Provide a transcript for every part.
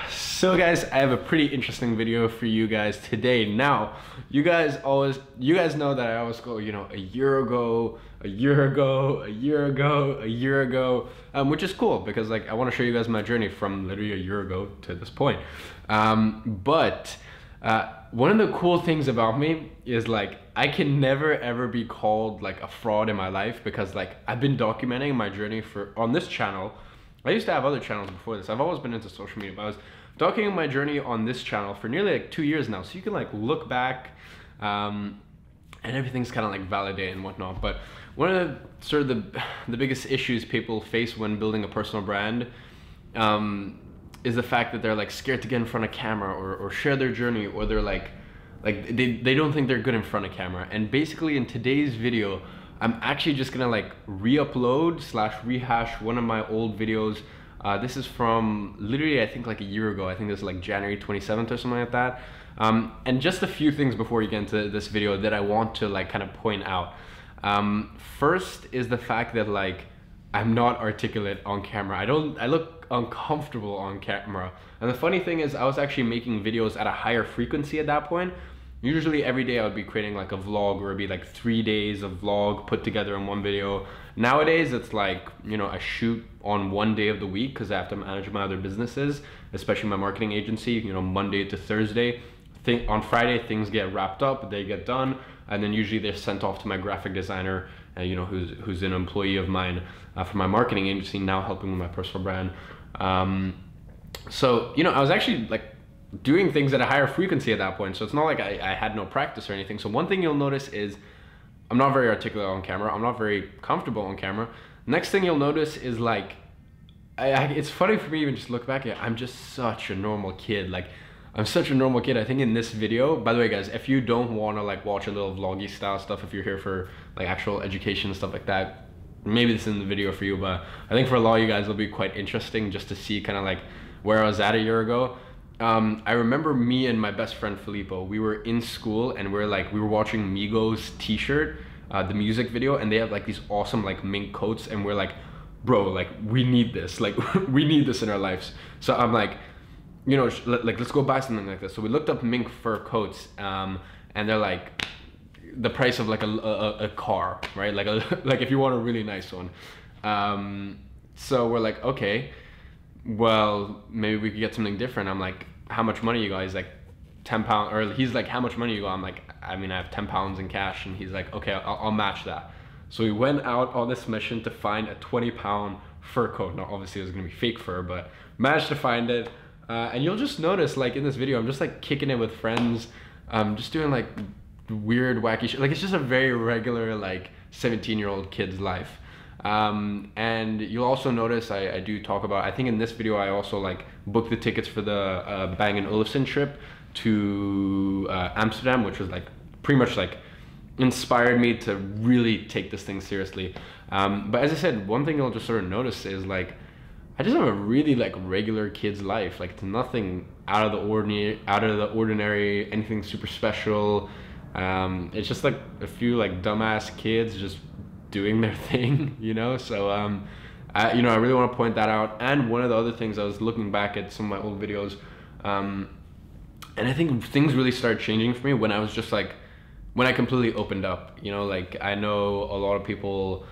So guys, I have a pretty interesting video for you guys today. Now, you guys know that I always go, a year ago, a year ago, a year ago, a year ago, which is cool because like I want to show you guys my journey from literally a year ago to this point. But one of the cool things about me is like I can never ever be called like a fraud in my life because like I've been documenting my journey on this channel. I used to have other channels before this. I've always been into social media, but I was documenting my journey on this channel for nearly like 2 years now. So you can like look back and everything's kind of like validated and whatnot. But one of the sort of the biggest issues people face when building a personal brand is the fact that they're like scared to get in front of camera or share their journey, or they're like they don't think they're good in front of camera. And basically in today's video, I'm actually just gonna like re-upload / rehash one of my old videos. This is from literally I think like a year ago. I think this is like January 27th or something like that. And just a few things before you get into this video that I want to like kind of point out. First is the fact that like I'm not articulate on camera. I look uncomfortable on camera. And the funny thing is I was actually making videos at a higher frequency at that point. Usually every day I would be creating like a vlog, or it'd be like 3 days of vlog put together in one video. Nowadays it's like, I shoot on one day of the week because I have to manage my other businesses, especially my marketing agency, Monday to Thursday. On Friday things get wrapped up, they get done, and then usually they're sent off to my graphic designer, who's an employee of mine for my marketing agency, now helping with my personal brand. So I was actually like doing things at a higher frequency at that point, so it's not like I had no practice or anything. So one thing you'll notice is I'm not very articulate on camera. I'm not very comfortable on camera. Next thing you'll notice is like it's funny for me even just look back at it, I'm just such a normal kid. Like I'm such a normal kid. I think in this video, by the way guys, if you don't want to like watch a little vloggy style stuff, if you're here for like actual education and stuff like that, maybe this isn't the video for you. But I think for a lot of you guys it'll be quite interesting just to see kind of like where I was at a year ago. I remember me and my best friend Filippo, we were in school and we were watching Migos T-shirt, the music video, and they have like these awesome like mink coats, and we're like, bro, like we need this, like we need this in our lives. So I'm like, let's go buy something like this. So we looked up mink fur coats, and they're like the price of like a car, right? Like if you want a really nice one. So we're like, okay, well, maybe we could get something different. I'm like, how much money you got? He's like, 10 pounds, or he's like, how much money you got? I'm like, I mean, I have 10 pounds in cash. And he's like, okay, I'll match that. So we went out on this mission to find a 20-pound fur coat. Now, obviously it was gonna be fake fur, but managed to find it. And you'll just notice like in this video, I'm just like kicking it with friends. Just doing like weird, wacky shit. Like it's just a very regular like 17-year-old kid's life. And you'll also notice I do talk about, I think in this video I also like booked the tickets for the Bang & Olufsen trip to Amsterdam, which was like pretty much like inspired me to really take this thing seriously. But as I said, one thing you'll just sort of notice is like I just have a really like regular kid's life. Like it's nothing out of the ordinary, anything super special. It's just like a few like dumbass kids just doing their thing, so I really want to point that out. And one of the other things, I was looking back at some of my old videos, and I think things really started changing for me when I was just like, when I completely opened up. Like I know a lot of people,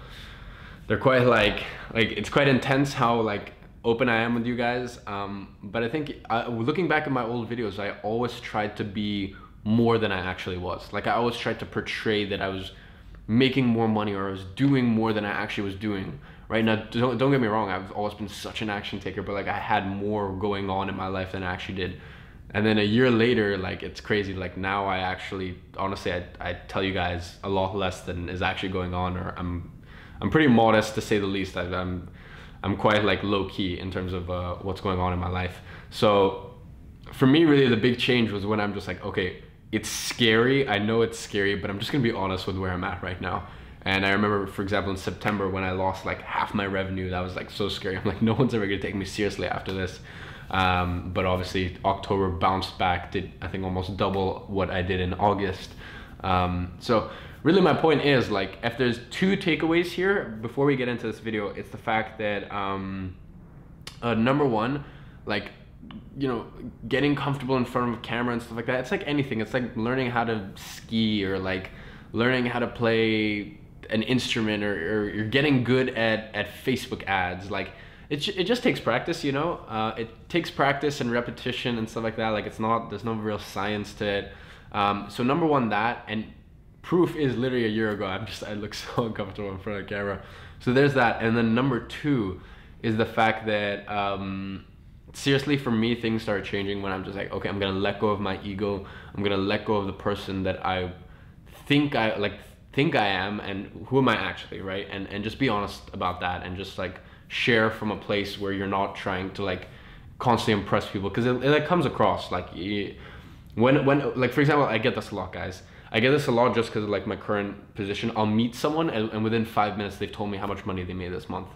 they're quite like it's quite intense how like open I am with you guys, but I think looking back at my old videos, I always tried to be more than I actually was. Like I always tried to portray that I was making more money, or I was doing more than I actually was doing. Right now, don't get me wrong, I've always been such an action taker, but like I had more going on in my life than I actually did. And then a year later, like it's crazy. Like now I actually, honestly, I tell you guys a lot less than is actually going on, or I'm pretty modest to say the least. I'm quite like low key in terms of what's going on in my life. So for me, really the big change was when I'm just like, okay, it's scary. I know it's scary, but I'm just gonna be honest with where I'm at right now. And I remember, for example, in September when I lost like half my revenue, that was like so scary. I'm like, no one's ever gonna take me seriously after this. But obviously October bounced back, did I think almost double what I did in August. So really my point is like, if there's two takeaways here before we get into this video, it's the fact that number one, like you know, getting comfortable in front of a camera and stuff like that. It's like anything. It's like learning how to ski, or like learning how to play an instrument, or you're getting good at Facebook ads. Like it just takes practice, you know. It takes practice and repetition and stuff like that. Like there's no real science to it. So number one, that, and proof is literally a year ago. I look so uncomfortable in front of the camera. So there's that. And then number two is the fact that seriously, for me, things started changing when I'm just like, okay, I'm gonna let go of my ego. I'm gonna let go of the person that I think I am, and who am I actually, right? And just be honest about that, and just like share from a place where you're not trying to like constantly impress people, because it like comes across like when like, for example, I get this a lot, guys. I get this a lot just because of like my current position. I'll meet someone and within 5 minutes they've told me how much money they made this month.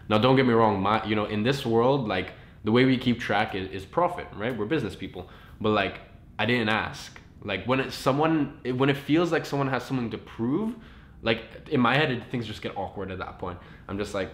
Now don't get me wrong, you know, in this world, like the way we keep track is profit, right? We're business people. But like, I didn't ask. Like when it feels like someone has something to prove, like in my head, things just get awkward at that point. I'm just like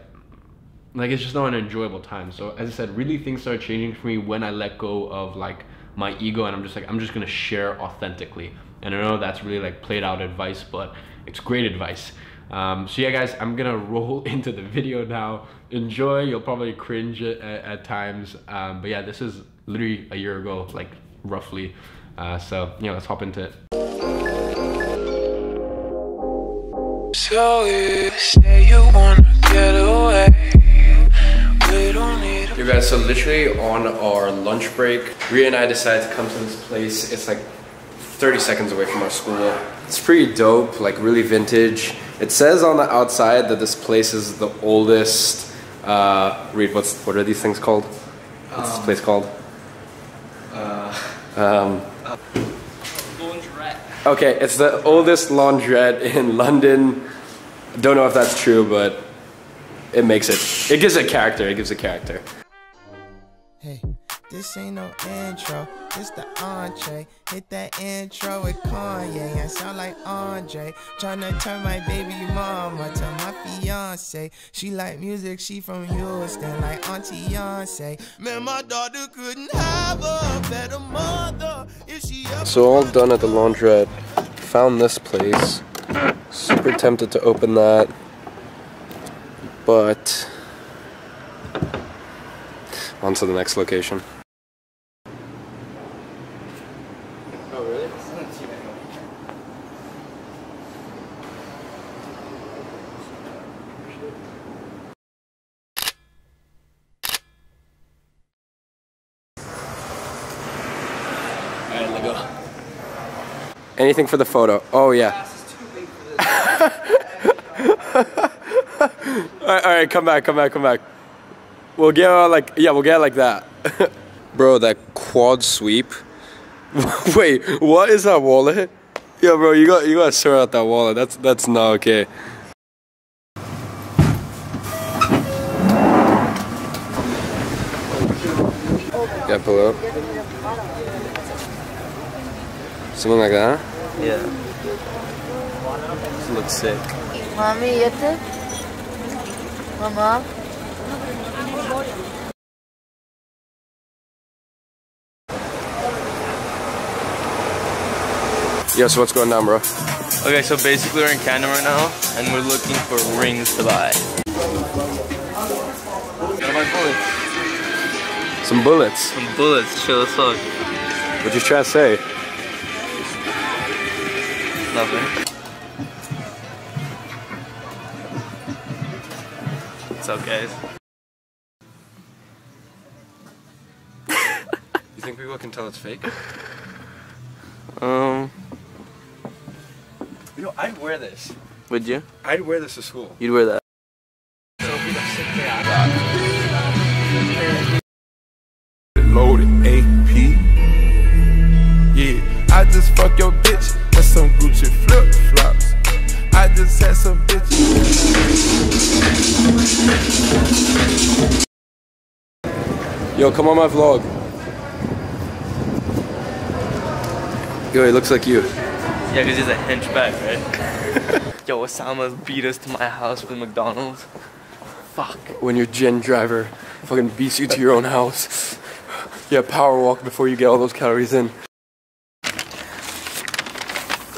it's just not an enjoyable time. So as I said, really things started changing for me when I let go of like my ego, and I'm just gonna share authentically. And I know that's really like played out advice, but it's great advice. So yeah, guys, I'm gonna roll into the video now. Enjoy. You'll probably cringe at times, but yeah, this is literally a year ago, like roughly. So yeah, let's hop into it. So you say you wanna get away. We don't need. You guys, so literally on our lunch break, Rhea and I decided to come to this place. It's like 30 seconds away from our school. It's pretty dope, like really vintage. It says on the outside that this place is the oldest. Reed, what are these things called? What's this place called? Laundrette. Okay, it's the oldest laundrette in London. Don't know if that's true, but it makes it. It gives it character. It gives it character. Hey, this ain't no intro, this the entree. Hit that intro with Kanye, I sound like Andre. Tryna turn my baby mama to my fiance. She like music, she from Houston, like Auntie Beyonce. Man, my daughter couldn't have a better mother if she ever. So all done at the laundrette. Found this place. Super tempted to open that, but on to the next location. Oh, really? Alright, let go. Anything for the photo. Oh yeah. Alright, come back. We'll get like, yeah, we'll get like that. Bro, that quad sweep. Wait, what is that wallet? Yeah, bro, you gotta sort out that wallet. That's not okay. Yeah, pull up. Something like that? Yeah. This looks sick. Mommy, yeter. Mama. Yeah, so what's going down, bro? Okay, so basically we're in Canada right now, and we're looking for rings to buy. Some bullets. Some bullets, chill as fuck. What you trying to say? Nothing. What's up, guys? You think people can tell it's fake? You know, I'd wear this. Would you? I'd wear this to school. You'd wear that. Loaded AP. Yeah, I just fuck your bitch. That's some Gucci flip flops. I just had some bitches. Yo, come on my vlog. Yo, he looks like you. Yeah, because he's a henchback, right? Yo, Osama beat us to my house with McDonald's. Fuck. When your gen driver fucking beats you to your own house. Yeah, power walk before you get all those calories in.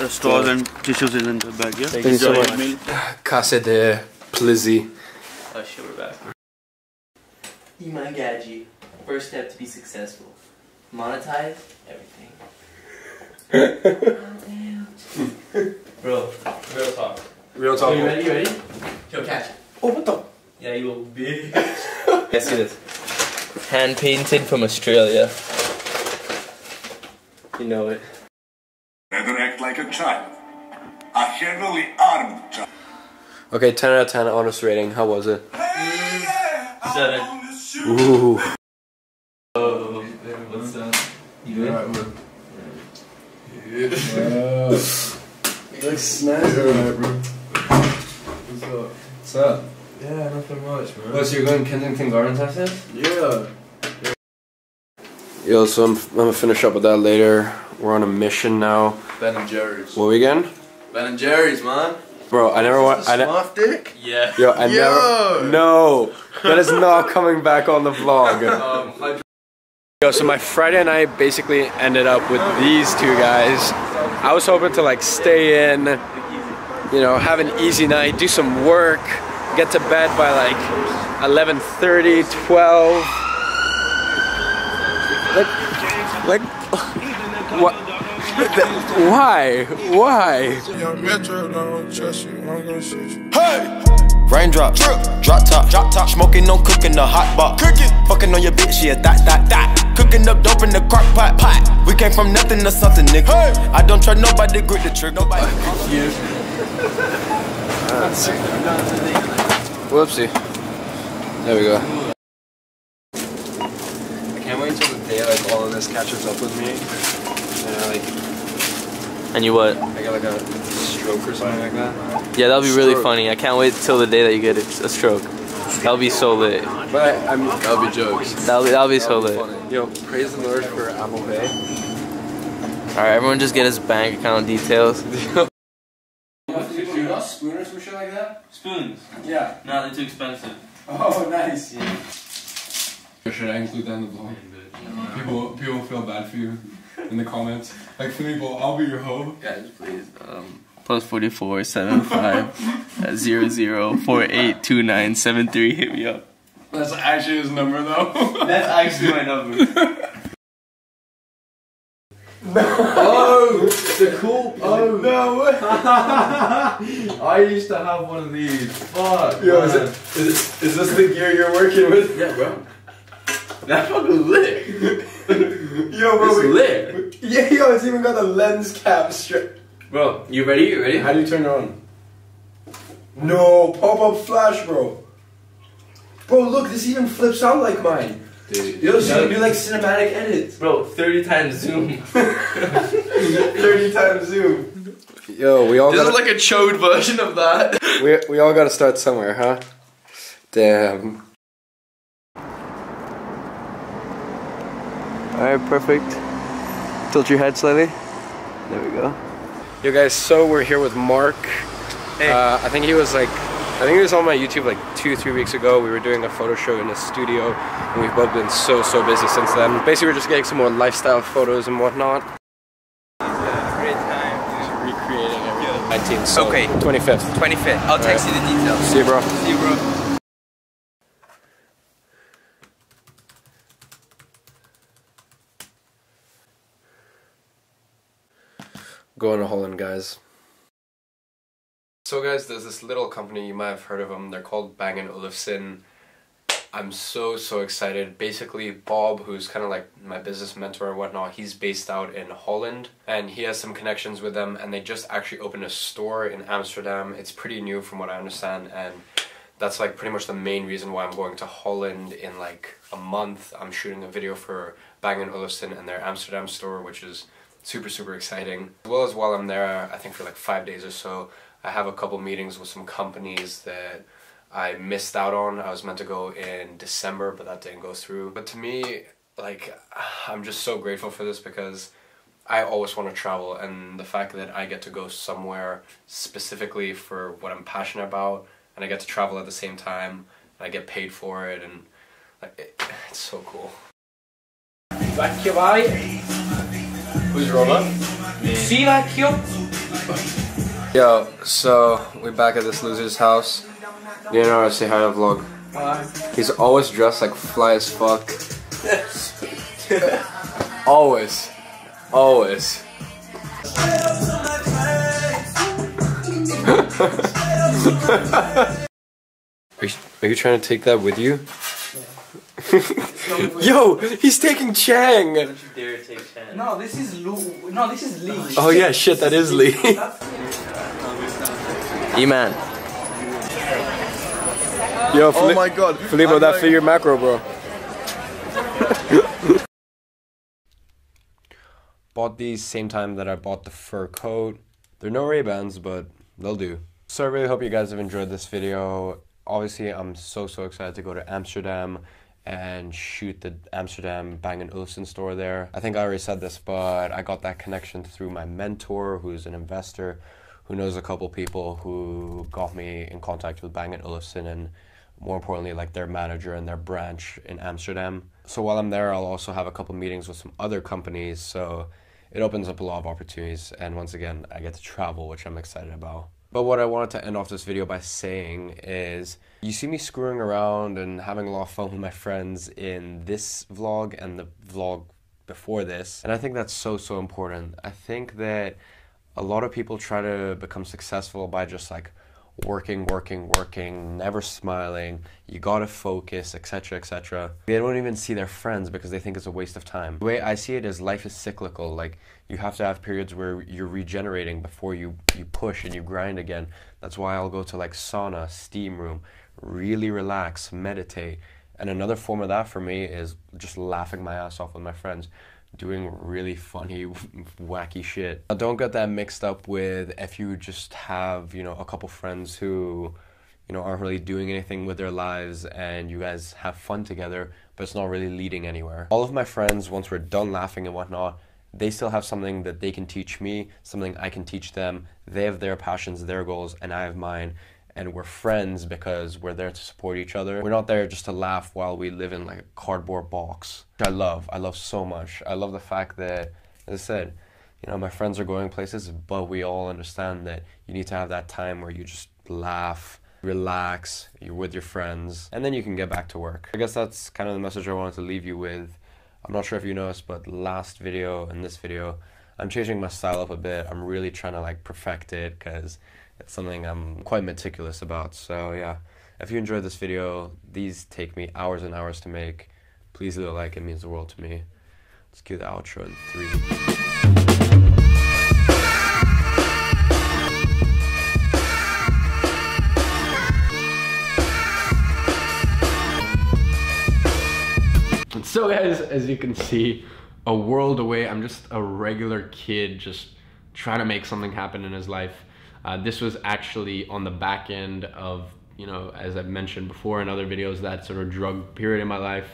Straws and tissues in the bag, yeah? Thank you so much. Casse de Plizzy. Oh shit, we're back. Iman Gadzhi. First step to be successful. Monetize everything. Bro, real talk. Real talk. You ready? You ready? Yo, catch it. Oh, what the? Yeah, you little bitch. Let's see this. Hand painted from Australia. You know it. Never act like a child. A heavily armed child. Okay, 10 out of 10 honest rating. How was it? 7. Ooh. Oh, what's up? You good? Yeah. You look snazzy. Alright, bro. What's up? Yeah, nothing much, man. What, so you're going Kensington Gardens after this? Yeah. Yo, so I'm gonna finish up with that later. We're on a mission now. Ben and Jerry's. What weekend? Ben and Jerry's, man. Bro, I never want. Soft dick? Yeah. Yo, I never. No, that is not coming back on the vlog. Yo, so my Friday night basically ended up with these two guys. I was hoping to like stay in, you know, have an easy night, do some work, get to bed by like 11:30, 12. Like, what? Why? Why? Hey! Raindrop, drop top, smoking on cooking the hot pot, fucking on your bitch, yeah, that, cooking up dope in the crock pot, We came from nothing to something, nigga. Hey! I don't try nobody, grip the trigger. Nobody. Whoopsie. There we go. I can't wait until the day like all of this catches up with me, and And you what? I get like a stroke or something like that. Yeah, that'll be really funny. I can't wait till the day that you get a stroke. That'll be so lit. But I'm. That'll be jokes. That'll be so lit. Yo, praise the Lord for Apple Pay. Alright, everyone just get his bank account details. You got a spoon or some shit like that? Spoons? Yeah. No, they're too expensive. Oh, nice. Yeah. Should I include that in the vlog? People feel bad for you in the comments. Like, Filippo, I'll be your hoe. Guys, please. +44 75 00482973. Hit me up. That's actually his number, though. That's actually my number. Oh, the cool. Oh no! I used to have one of these. Fuck. Yo, is this the gear you're working with? Yeah, bro. That's fucking lit. Yo, bro, It's lit. Yeah, yo, it's even got the lens cap strip. Bro, you ready? You ready? How do you turn it on? No, pop-up flash, bro. Bro, look, this even flips out like mine. Dude. Yo, so you can do like cinematic edits. Bro, 30 times zoom. 30 times zoom. Yo, we all This got is like a chode version of that. we all gotta start somewhere, huh? Damn. Alright, perfect. Tilt your head slightly. There we go. Yo guys, so we're here with Mark. Hey. I think he was on my YouTube like 2-3 weeks ago. We were doing a photo show in his studio, and we've both been so busy since then. Basically, we're just getting some more lifestyle photos and whatnot. Great time. Just recreating everything. 19th, so Okay. 25th. 25th. I'll text you the details. See you, bro. See you, bro. Going to Holland, guys. So guys, there's this little company, you might have heard of them, they're called Bang & Olufsen. I'm so excited. Basically, Bob, who's kind of like my business mentor and whatnot, he's based out in Holland, and he has some connections with them, and they just actually opened a store in Amsterdam. It's pretty new from what I understand, and that's like pretty much the main reason why I'm going to Holland in like a month. I'm shooting a video for Bang & Olufsen and their Amsterdam store, which is super exciting. As well as while I'm there, I think for like 5 days or so, I have a couple meetings with some companies that I missed out on. I was meant to go in December, but that didn't go through. But to me, like, I'm just so grateful for this because I always want to travel, and the fact that I get to go somewhere specifically for what I'm passionate about, and I get to travel at the same time, and I get paid for it, and like, it's so cool. Vecchio vai. Who's Roma? Si vecchio. Yo, so we're back at this loser's house. Leonardo, say hi to the vlog. He's always dressed like fly as fuck. Always. Always. Are you trying to take that with you? Yo, he's taking Chang! Don't you dare take Chang. No, this is Lee. Oh yeah, shit, that is Lee. Iman. Yo, Oh my god. Filippo, that figure macro, bro. Bought these same time that I bought the fur coat. They're no Ray-Bans, but they'll do. So I really hope you guys have enjoyed this video. Obviously, I'm so excited to go to Amsterdam and shoot the Amsterdam Bang & Olufsen store there. I think I already said this, but I got that connection through my mentor, who's an investor, who knows a couple people who got me in contact with Bang & Olufsen, and more importantly, like their manager and their branch in Amsterdam. So while I'm there, I'll also have a couple meetings with some other companies, so it opens up a lot of opportunities, and once again, I get to travel, which I'm excited about. But what I wanted to end off this video by saying is, you see me screwing around and having a lot of fun with my friends in this vlog and the vlog before this, and I think that's so important. I think that a lot of people try to become successful by just like working, never smiling, you gotta focus, etc. They don't even see their friends because they think it's a waste of time. The way I see it is life is cyclical. Like, you have to have periods where you're regenerating before you push and you grind again. That's why I'll go to like sauna, steam room, really relax, meditate. And another form of that for me is just laughing my ass off with my friends, doing really funny, wacky shit. Now, don't get that mixed up with if you just have, you know, a couple friends who, you know, aren't really doing anything with their lives and you guys have fun together, but it's not really leading anywhere. All of my friends, once we're done laughing and whatnot, they still have something that they can teach me, something I can teach them. They have their passions, their goals, and I have mine. And we're friends because we're there to support each other. We're not there just to laugh while we live in like a cardboard box. Which I love so much. I love the fact that, as I said, you know, my friends are going places, but we all understand that you need to have that time where you just laugh, relax, you're with your friends, and then you can get back to work. I guess that's kind of the message I wanted to leave you with. I'm not sure if you noticed, but last video and this video, I'm changing my style up a bit. I'm really trying to like perfect it because it's something I'm quite meticulous about. So yeah, if you enjoyed this video, these take me hours and hours to make. Please leave a like, it means the world to me. Let's cue the outro in 3. So guys, as you can see, a world away, I'm just a regular kid just trying to make something happen in his life. This was actually on the back end of, you know, as I've mentioned before in other videos, that sort of drug period in my life,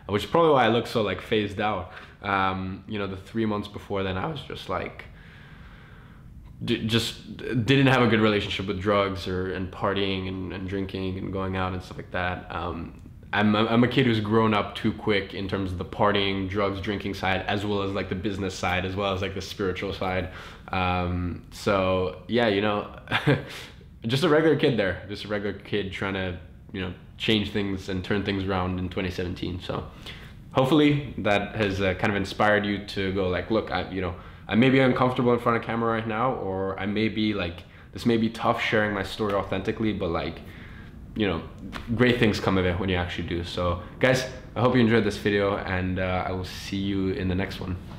which is probably why I look so like phased out. You know, the 3 months before then, I was just like, just didn't have a good relationship with drugs and partying and drinking and going out and stuff like that. I'm a kid who's grown up too quick in terms of the partying, drugs, drinking side, as well as like the business side, as well as like the spiritual side. So yeah, you know, just a regular kid there, just a regular kid trying to, you know, change things and turn things around in 2017. So hopefully that has kind of inspired you to go like, look, you know, I may be uncomfortable in front of camera right now, or I may be like, this may be tough sharing my story authentically, but like, you know, great things come of it when you actually do. So guys, I hope you enjoyed this video, and I will see you in the next one.